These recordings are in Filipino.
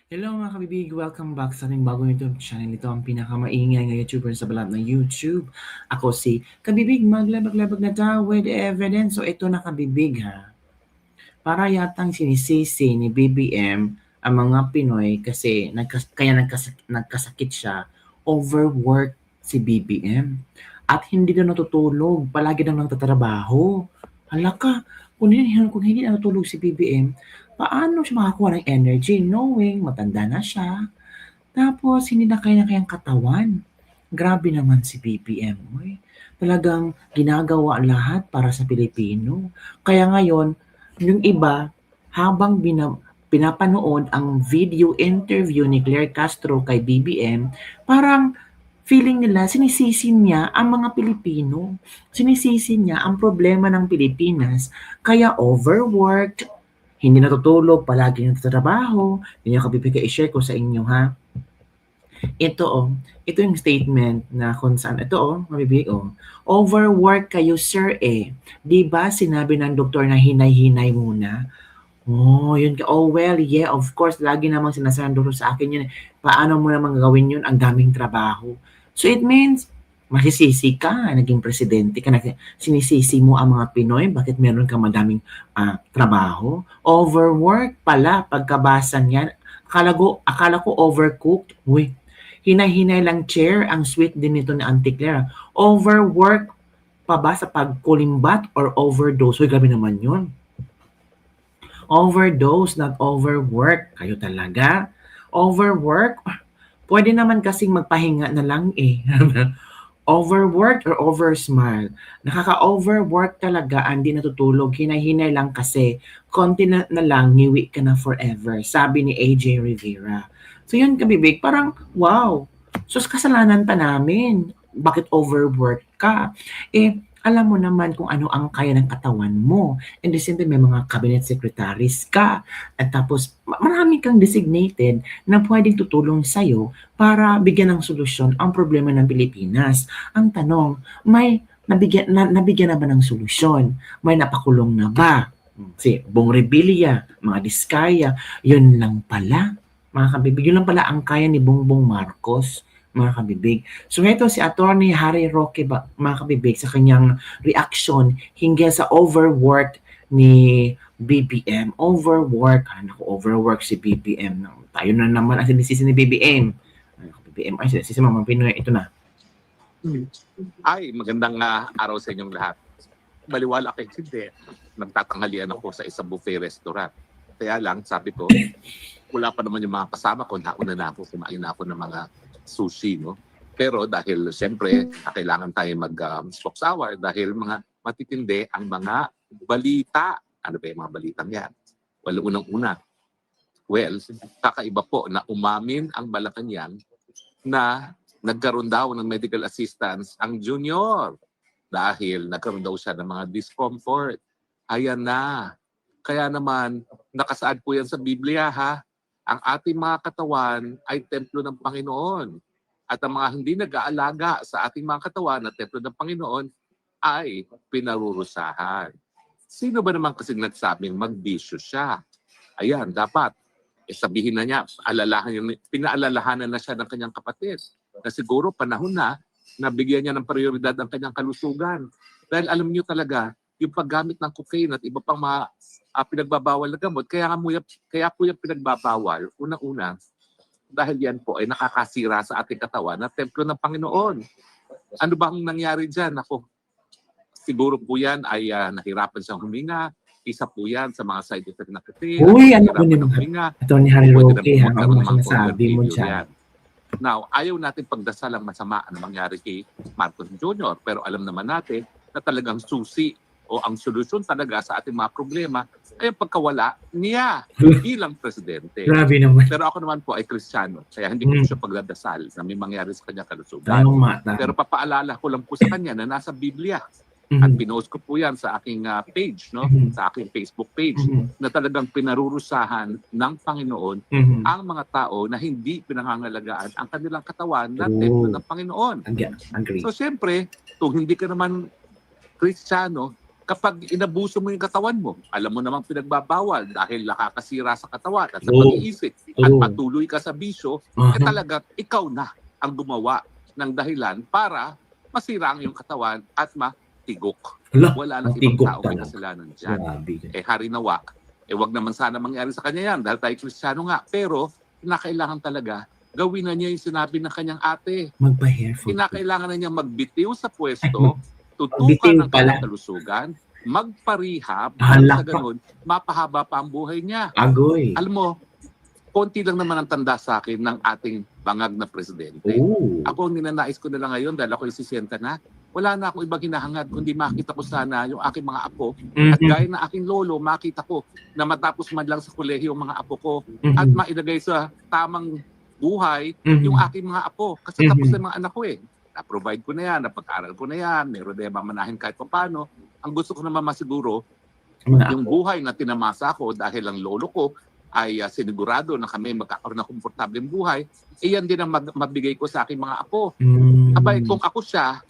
Hello mga kabibig! Welcome back sa aming bagong YouTube channel. Ito ang pinakamaingay na YouTuber sa balat ng YouTube. Ako si Kabibig, maglabag-labag na daw with evidence. So ito na kabibig ha. Para yatang sinisisi ni BBM ang mga Pinoy kasi nagkasakit siya, overwork si BBM. At hindi na natutulog, palagi na nagtatrabaho. Hala ka, kung hindi natutulog si BBM, paano siya makakuha ng energy knowing matanda na siya? Tapos hindi na kaya-kayang katawan. Grabe naman si BBM. Uy. Talagang ginagawa lahat para sa Pilipino. Kaya ngayon, yung iba, habang pinapanood ang video interview ni Claire Castro kay BBM, parang feeling nila sinisisi niya ang mga Pilipino. Sinisisi niya ang problema ng Pilipinas. Kaya overworked, hindi natutulog, palagi nagtatrabaho. Hindi niya kabibigay i-share ko sa inyo ha. Ito yung statement na kung saan, mabibig overwork kayo sir eh. Di ba sinabi ng doktor na hinay-hinay muna? Oh, yun ka. Oh, well, yeah, of course. Lagi namang sinasabi ng doktor sa akin yun. Paano mo naman gagawin yun? Ang daming trabaho. So it means, masisisi ka, naging presidente ka, sinisisi mo ang mga Pinoy, bakit meron ka madaming trabaho? Overwork pala, pagkabasa niyan. Akala ko overcooked. Uy, hinay-hinay lang chair, ang sweet din nito ni Auntie Claire. Overwork pa ba sa pagkulimbat or overdose? Uy, grabe naman yun. Overdose, not overwork. Kayo talaga? Overwork? Pwede naman kasing magpahinga na lang eh. Overwork or oversmile? Nakaka-overwork talaga, hindi natutulog. Hinay-hinay lang kasi. Konti na lang, ngiwi ka na forever. Sabi ni AJ Rivera. So yun kabibig, parang wow. So kasalanan pa namin. Bakit overwork ka? Alam mo naman kung ano ang kaya ng katawan mo. And the same time, may mga cabinet secretaries ka. At tapos, marami kang designated na pwedeng tutulong sa'yo para bigyan ng solusyon ang problema ng Pilipinas. Ang tanong, nabigyan na ba ng solusyon? May napakulong na ba? Si Bong Revilla, mga Diskaya, yun lang pala. Mga kabibig, yun lang pala ang kaya ni Bongbong Marcos, mga kabibig. So ito si Attorney Harry Roque, mga kabibig, sa kanyang reaction hinggil sa overwork ni BBM. Overwork, overwork si BBM. Tayo na naman ang sinisisi ni BBM. BBM ay sinisisi mga Pinoy. Ito na. Ay, magandang araw sa inyong lahat. Baliwala kayo hindi. Nagtatanghalian ako sa isang buffet restaurant. Kaya lang, sabi ko, wala pa naman yung mga kasama ko. Nauna na ako, kumain na ako ng mga sushi. No? Pero dahil siyempre, kailangan tayo mag-stocks hour dahil mga matitindi ang mga balita. Ano ba yung mga balitang yan? Well, unang-una. Well, kakaiba po na umamin ang Malacanang na nagkaroon daw ng medical assistance ang junior dahil nagkaroon daw siya ng mga discomfort. Ayan na. Kaya naman, nakasaad po yan sa Biblia ha. Ang ating mga katawan ay templo ng Panginoon. At ang mga hindi nag-aalaga sa ating mga katawan na templo ng Panginoon ay pinarurusahan. Sino ba naman kasi nagsabing magbisyo siya? Ayan, dapat sabihin na niya, pinaalalahanan na siya ng kanyang kapatid na siguro panahon na bigyan niya ng prioridad ang kanyang kalusugan. Dahil alam niyo talaga, yung paggamit ng cocaine at iba pang mga pinagbabawal na gamot, kaya po yung pinagbabawal, unang-una, dahil yan po ay nakakasira sa ating katawan na templo ng Panginoon. Ano ba ang nangyari dyan? Ako, siguro po yan ay nahirapan siyang huminga. Isa po yan sa mga side effect na cocaine. Uy, ano po ni Attorney Harry Roque, ano sinasabi mo dyan? Now, ayaw natin pagdasal ang masama na mangyari kay Marcos Jr. Pero alam naman natin na talagang susi o ang solusyon talaga sa ating mga problema ay ang pagkawala niya bilang presidente. Grabe naman. Pero ako naman po ay Kristiyano. Kaya hindi ko siya pagdadasal na may mangyari sa kanya kalusugan. Pero papaalala ko lang po sa kanya na nasa Biblia. At pinost ko po yan sa aking page, no? Sa aking Facebook page, na talagang pinarurusahan ng Panginoon ang mga tao na hindi pinangangalagaan ang kanilang katawan na templo ng Panginoon. Agree. So siyempre, kung hindi ka naman Kristiyano, kapag inabuso mo yung katawan mo, alam mo namang pinagbabawal dahil nakakasira sa katawan at sa Oo. pag-iisip at Oo. patuloy ka sa bisyo, Aha. talaga ikaw na ang gumawa ng dahilan para masira ang iyong katawan at matigok. Hala, Wala nang ibang matigok tao may talaga. kasalanan dyan. Grabe. Hari nawa, wag naman sana mangyari sa kanya yan dahil tayo Kristiyano nga. Pero, kinakailangan talaga gawin na niya yung sinabi ng kanyang ate. Magpa-hair for Kinakailangan na niya magbitiw sa pwesto, tutukan magbitiw ng pala. kanyang kalusugan, magparehab, Hala sa ganun, mapahaba pa ang buhay niya. Agoy. Alam mo, konti lang naman ang tanda sa akin ng ating bangag na presidente. Oo. Ako, ang ninanais ko na lang ngayon dahil ako isisenta na, wala na akong ibang hinahangad kundi makita ko sana yung aking mga apo at Mhm. gaya ng aking lolo, makita ko na matapos man lang sa kolehiyo ang mga apo ko Mhm. at mailagay sa tamang buhay Mhm. yung aking mga apo. Kasi Mhm. tapos na yung mga anak ko eh. Na-provide ko na yan, napag-aral ko na yan, meron na yan mamanahin kahit paano. Ang gusto ko naman masiguro, Mga yung buhay na tinamasa ko dahil ang lolo ko ay sinigurado na kami magkakaroon ng komportableng buhay, iyan din ang mabigay ko sa aking mga apo. Abay, kung ako siya,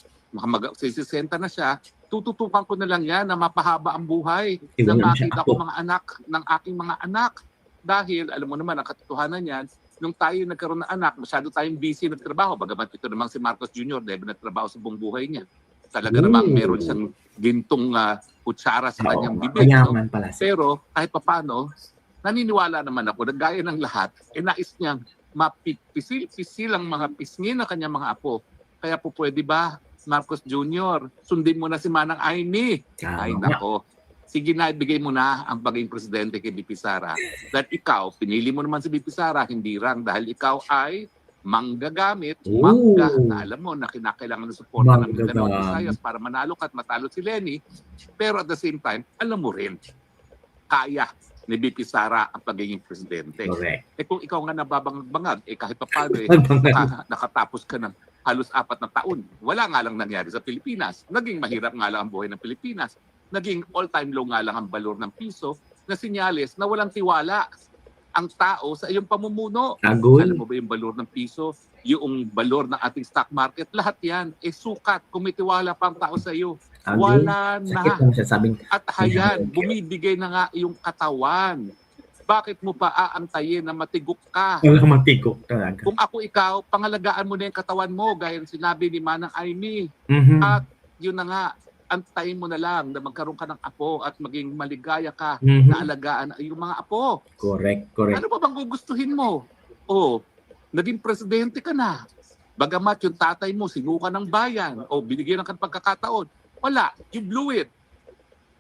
sisisenta na siya, tututukan ko na lang yan na mapahaba ang buhay Iwan nang lang siya makita ako. ko mga anak ng aking mga anak. Dahil, alam mo naman, ang katotohanan yan, nung tayo nagkaroon ng anak, masyado tayong busy nagtrabaho. Bagamat ito namang si Marcos Jr., dahil nagtrabaho sa buong buhay niya. Talaga namang meron siyang gintong kutsara sa kanyang bibig. No? Mayaman pala siya. Pero kahit papano, naniniwala naman ako na gaya ng lahat, nais niyang mapipisil-pisil ang mga pisngi ng kanyang mga apo. Kaya po pwede ba, Marcos Jr., sundin mo na si Manang Aimee? Ay Tama. nako. Sige na, ibigay mo na ang pagiging presidente kay BP Sara. Dahil ikaw, pinili mo naman si BP Sara, hindi lang dahil ikaw ay manggagamit, mangga, na alam mo na kinakailangan ng suporta ng Mindanao at Visayas para manalo ka at matalo si Lenny. Pero at the same time, alam mo rin, kaya ni BP Sara ang pagiging presidente. Correct. Kung ikaw nga nababangag-bangag, kahit pa paano, nakatapos ka ng halos 4 na taon. Wala nga lang nangyari sa Pilipinas. Naging mahirap nga lang ang buhay ng Pilipinas. Naging all-time low nga lang ang balor ng piso na sinyales na walang tiwala ang tao sa iyong pamumuno. Agoy. Alam mo ba yung balor ng piso, yung balor ng ating stock market, lahat yan sukat. Kung may tiwala pa ang tao sa iyo, Agoy. wala Sakit na. lang siya sabing. At hayan, bumibigay na nga yung katawan. Bakit mo pa aantayin na matigok ka? Wala matikok talaga. Kung ako ikaw, pangalagaan mo na yung katawan mo, gaya ng sinabi ni Manang Aimee. Mhm. At yun na nga, antayin mo na lang na magkaroon ka ng apo at maging maligaya ka Mhm. na alagaan yung mga apo. Correct, correct. Ano pa bang gugustuhin mo? O, naging presidente ka na. Bagamat yung tatay mo sinuka ng bayan o binigyan ng pagkakataon, wala, you blew it.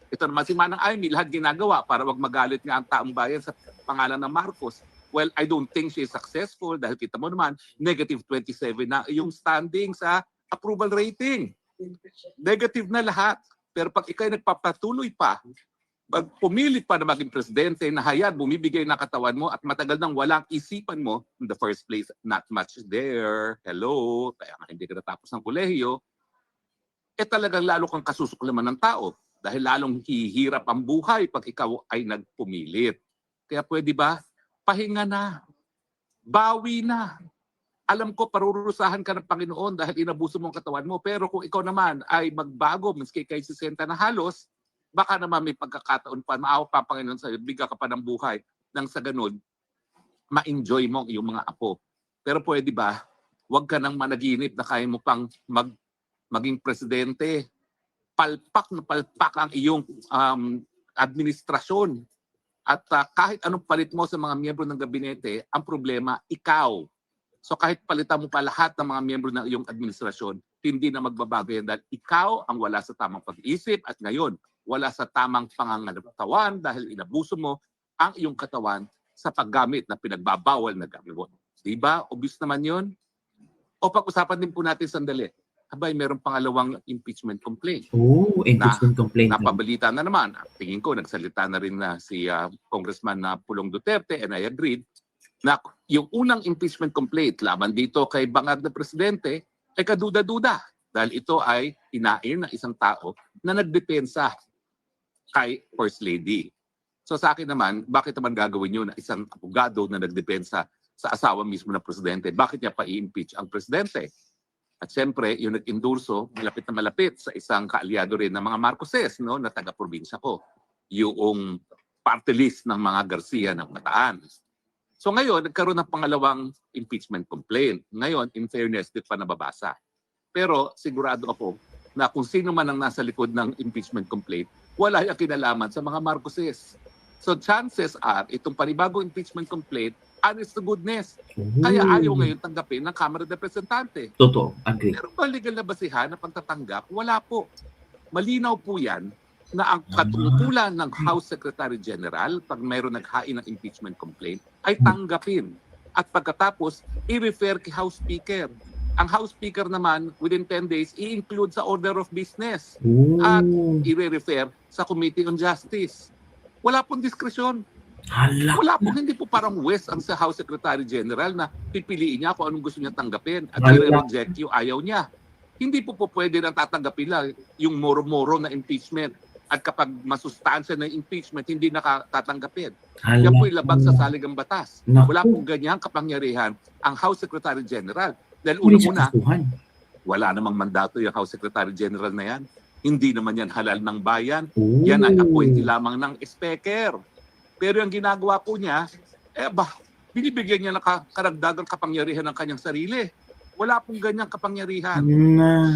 Ito naman si Manang Aimee, lahat ginagawa para wag magalit nga ang taong bayan sa pangalan ng Marcos. Well, I don't think she is successful dahil kita mo naman, negative 27 na yung standing sa approval rating. Negative na lahat. Pero pag ikay nagpapatuloy pa, pag pumilit pa na maging presidente, na hayad, bumibigay na katawan mo at matagal nang walang isipan mo, in the first place, not much there. Hello, kaya nga hindi ka natapos ng kolehiyo, talagang lalo kang kasusuklaman ng tao. Dahil lalong hihirap ang buhay pag ikaw ay nagpumilit. Kaya pwede ba? Pahinga na. Bawi na. Alam ko, parurusahan ka ng Panginoon dahil inabuso mo ang katawan mo. Pero kung ikaw naman ay magbago, maski kay 60 na halos, baka naman may pagkakataon pa, maawa pa ang Panginoon sa'yo, bigyan ka pa ng buhay nang sa ganun, ma-enjoy mo ang iyong mga apo. Pero pwede ba? Huwag ka nang managinip na kaya mo pang maging presidente. Palpak na palpak ang iyong administrasyon. At kahit anong palit mo sa mga miyembro ng gabinete, ang problema, ikaw. So kahit palitan mo pa lahat ng mga miyembro ng iyong administrasyon, hindi na magbabago yan dahil ikaw ang wala sa tamang pag-iisip at ngayon, wala sa tamang pangangatawan dahil inabuso mo ang iyong katawan sa paggamit na pinagbabawal na gamit. Diba? Obvious naman yun. O pag-usapan din po natin sandali. Abay, merong pangalawang impeachment complaint. Oh, impeachment complaint. Napabalita na naman. Tingin ko, nagsalita na rin na si Congressman Pulong Duterte and I agreed na yung unang impeachment complaint laban dito kay bangag na presidente ay kaduda-duda dahil ito ay hinain ng isang tao na nagdepensa kay First Lady. So sa akin naman, bakit naman gagawin yun na isang abogado na nagdepensa sa asawa mismo ng presidente? Bakit niya pa i-impeach ang presidente? At siyempre, yung nag-endorso, malapit na malapit sa isang kaalyado rin ng mga Marcoses, no, na taga-probinsya ko, yung party list ng mga Garcia ng Bataan. So ngayon, nagkaroon ng pangalawang impeachment complaint. Ngayon, in fairness, di pa nababasa. Pero sigurado ako na kung sino man ang nasa likod ng impeachment complaint, wala yung kinalaman sa mga Marcoses. So chances are, itong panibagong impeachment complaint, honest to goodness. Kaya ayaw ngayon tanggapin ng Kamara de Representante. Totoo, agree. Pero ba legal na basihan na pagtatanggap? Wala po. Malinaw po yan na ang katungkulan ng House Secretary General pag mayroon naghain ng impeachment complaint ay tanggapin. At pagkatapos, i-refer kay House Speaker. Ang House Speaker naman, within 10 days, i-include sa order of business at i-refer sa Committee on Justice. Wala pong diskresyon. Hala. Wala po, hindi po parang West ang sa House Secretary General na pipiliin niya kung anong gusto niya tanggapin at Wala. i-reject yung ayaw niya. Hindi po pwede na tatanggapin lang yung moro-moro na impeachment at kapag masustansya na impeachment, hindi nakatatanggapin. Hala. Yan po ilabag sa saligang batas. Naku. Wala pong ganyang kapangyarihan ang House Secretary General. Dahil Hindi siya una-una, kasuhan. wala namang mandato yung House Secretary General na yan. Hindi naman yan halal ng bayan. Ooh. Yan ay appointee lamang ng speaker. Pero yung ginagawa po niya, binibigyan niya ng karagdagang kapangyarihan ng kanyang sarili. Wala pong ganyang kapangyarihan.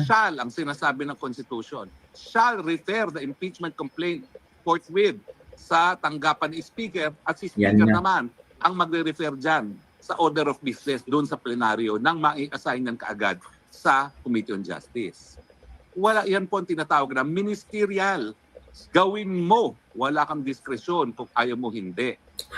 Shall ang sinasabi ng Constitution. Shall refer the impeachment complaint forthwith sa tanggapan ni Speaker at si Speaker Yan na. naman ang magre-refer dyan sa order of business doon sa plenaryo nang mai-assign ng kaagad sa Committee on Justice. Wala, yan po ang tinatawag na ministerial. Gawin mo, wala kang diskresyon kung ayaw mo hindi.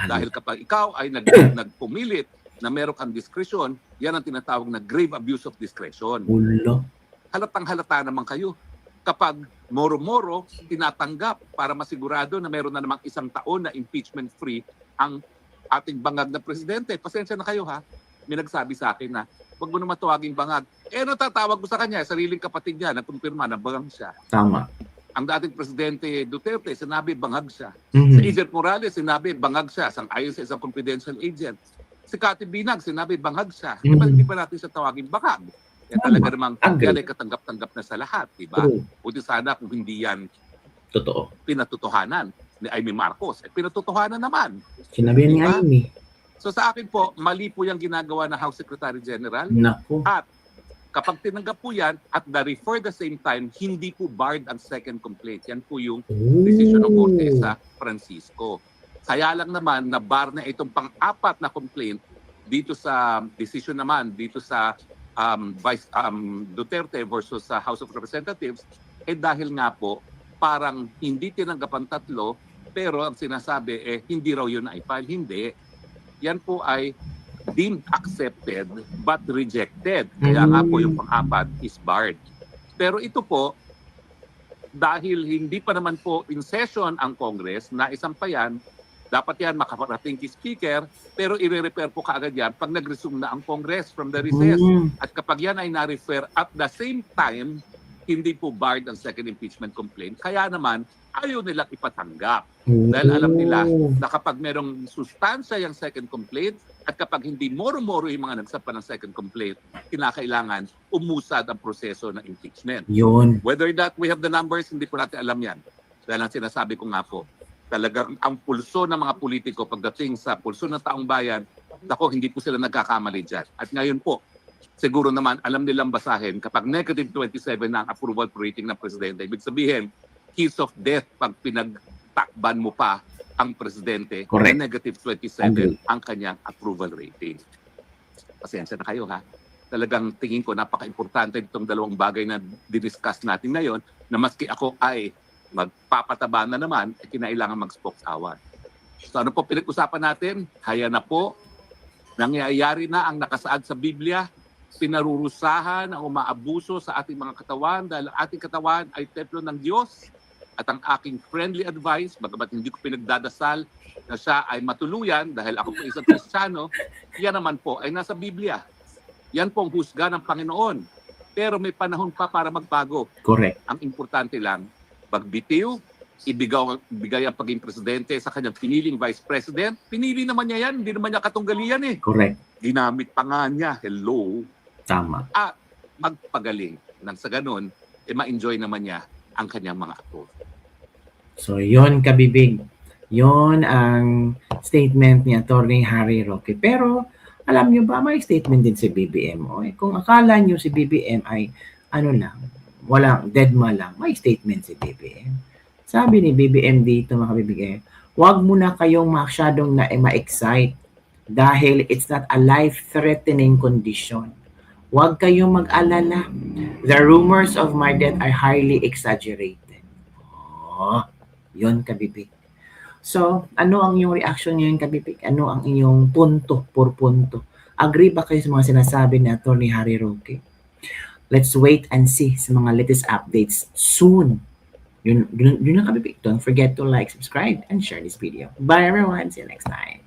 Dahil kapag ikaw ay nagpumilit na meron kang diskresyon, yan ang tinatawag na grave abuse of discretion. Ulo. Halatang halata naman kayo. Kapag moro-moro, tinatanggap para masigurado na meron na namang isang taon na impeachment-free ang ating bangag na presidente. Pasensya na kayo ha. May nagsabi sa akin na, huwag mo naman tawaging bangag. Natatawag ko sa kanya, sariling kapatid niya, nagkumpirma na bangag siya. Tama. Ang dating presidente Duterte, sinabi bangag siya. Mhm. Si Izel Morales, sinabi bangag siya, sang-ayon sa isang confidential agent. Si Cathy Binag, sinabi bangag siya. Hindi pa natin siya tawagin bangag. Kaya talaga namang yan ay katanggap-tanggap na sa lahat, di ba? True. Buti sana kung hindi yan Totoo. pinatutuhanan ni Amy Marcos. Pinatutuhanan naman. Sinabi Diba? niya yun eh. So sa akin po, mali po yung ginagawa ng House Secretary General. Naku. At kapag tinanggap po yan at na-refer the same time, hindi po barred ang second complaint. Yan po yung desisyon ng Korte sa Francisco. Kaya lang naman na bar na itong pang-apat na complaint dito sa decision naman dito sa Vice Duterte versus sa House of Representatives dahil nga po parang hindi tinanggap ang tatlo pero ang sinasabi hindi raw yun na-file. Hindi. Yan po ay deemed accepted but rejected. Kaya nga po yung pang-apat is barred. Pero ito po, dahil hindi pa naman po in session ang Congress na isang pa yan, dapat yan makaparating kay Speaker, pero i-refer po kaagad yan pag nag-resume na ang Congress from the recess. At kapag yan ay na-refer at the same time, hindi po barred ang second impeachment complaint. Kaya naman, ayaw nilang ipatanggap. Dahil alam nila na kapag merong sustansya yung second complaint at kapag hindi moro-moro yung mga nagsampa ng second complaint, kinakailangan umusad ang proseso ng impeachment. Yun. Whether that we have the numbers, hindi po natin alam yan. Dahil ang sinasabi ko nga po, talagang ang pulso ng mga politiko pagdating sa pulso ng taong bayan, ako hindi po sila nagkakamali dyan. At ngayon po, siguro naman alam nilang basahin kapag negative 27 na ang approval rating ng presidente. Ibig sabihin, kiss of death pag pinagtakban mo pa ang presidente, Correct. na negative 27 Agree. ang kanyang approval rating. Pasensya na kayo ha. Talagang tingin ko napaka-importante itong dalawang bagay na diniscuss natin ngayon na maski ako ay magpapataba na naman, kinailangan mag-spokes-awan. So ano po pinag-usapan natin? Haya na po, nangyayari na ang nakasaad sa Biblia, pinarurusahan ang umaabuso sa ating mga katawan dahil ang ating katawan ay templo ng Diyos. At ang aking friendly advice, bagamat hindi ko pinagdadasal na siya ay matuluyan dahil ako po isang Kristiyano, yan naman po ay nasa Biblia. Yan po ang husga ng Panginoon. Pero may panahon pa para magbago. Correct. Ang importante lang, pagbitiw, ibigay ang pagiging presidente sa kanyang piniling vice president. Pinili naman niya yan, hindi naman niya katunggali yan eh. Correct. Ginamit pa nga niya, hello. Tama. At magpagaling. Nang sa ganun, ma-enjoy naman niya ang kanyang mga apo. So, yon kabibig. Yon ang statement ni Atty. Harry Roque. Pero, alam nyo ba, may statement din si BBM. Kung akala nyo si BBM ay, walang, deadma lang, may statement si BBM. Sabi ni BBM dito, mga kabibig, huwag muna kayong masyadong ma-excite dahil it's not a life-threatening condition. Huwag kayong mag-alala. The rumors of my death are highly exaggerated. Yon kabibig. So, ano ang iyong reaction ngayon kabibig? Ano ang inyong punto, punto? Agree ba kayo sa mga sinasabi ni Atty. Harry Roque? Let's wait and see sa mga latest updates soon. Yun lang kabibig. Don't forget to like, subscribe, and share this video. Bye everyone. See you next time.